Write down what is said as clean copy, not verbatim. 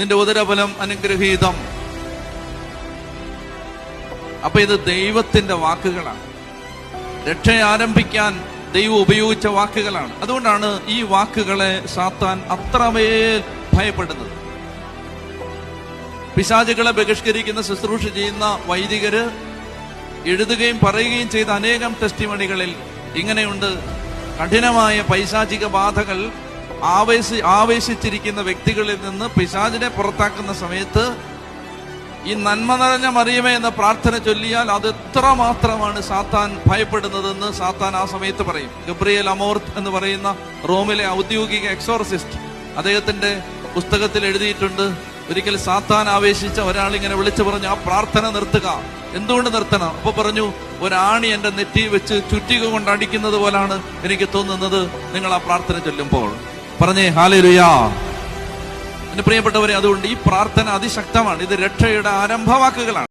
നിന്റെ ഉദരഫലം അനുഗ്രഹീതം. അപ്പൊ ഇത് ദൈവത്തിന്റെ വാക്കുകളാണ്. രക്ഷ ആരംഭിക്കാൻ ദൈവം ഉപയോഗിച്ച വാക്കുകളാണ്. അതുകൊണ്ടാണ് ഈ വാക്കുകളെ സാത്താൻ അത്രമേൽ ഭയപ്പെടുന്നത്. പിശാചുകളെ ബഹിഷ്കരിക്കുന്ന ശുശ്രൂഷ ചെയ്യുന്ന വൈദികര് എഴുതുകയും പറയുകയും ചെയ്ത അനേകം ടെസ്റ്റിമണികളിൽ ഇങ്ങനെയുണ്ട്: കഠിനമായ പൈശാചിക ബാധകൾ ആവേശിച്ചിരിക്കുന്ന വ്യക്തികളിൽ നിന്ന് പിശാചിനെ പുറത്താക്കുന്ന സമയത്ത് ഈ നന്മ നിറഞ്ഞ മറിയമേ എന്ന പ്രാർത്ഥന ചൊല്ലിയാൽ അത് എത്രമാത്രമാണ് സാത്താൻ ഭയപ്പെടുന്നതെന്ന് സാത്താൻ ആ സമയത്ത് പറയും. ഗബ്രിയേൽ അമോർത്ത് എന്ന് പറയുന്ന റോമിലെ ഔദ്യോഗിക എക്സോർസിസ്റ്റ്, അദ്ദേഹത്തിന്റെ പുസ്തകത്തിൽ എഴുതിയിട്ടുണ്ട്, ഒരിക്കൽ സാത്താൻ ആവേശിച്ച ഒരാളിങ്ങനെ വിളിച്ചു പറഞ്ഞു, ആ പ്രാർത്ഥന നിർത്തുക. എന്തുകൊണ്ട് നിർത്തണം? അപ്പൊ പറഞ്ഞു, ഒരാണി എന്റെ നെറ്റി വെച്ച് ചുറ്റിക കൊണ്ട് അടിക്കുന്നത് പോലാണ് എനിക്ക് തോന്നുന്നത് നിങ്ങൾ ആ പ്രാർത്ഥന ചൊല്ലുമ്പോൾ. പറഞ്ഞേ ഹല്ലേലൂയാ. എന്റെ പ്രിയപ്പെട്ടവരെ, അതുകൊണ്ട് ഈ പ്രാർത്ഥന അതിശക്തമാണ്. ഇത് രക്ഷയുടെ ആരംഭവാക്കുകളാണ്.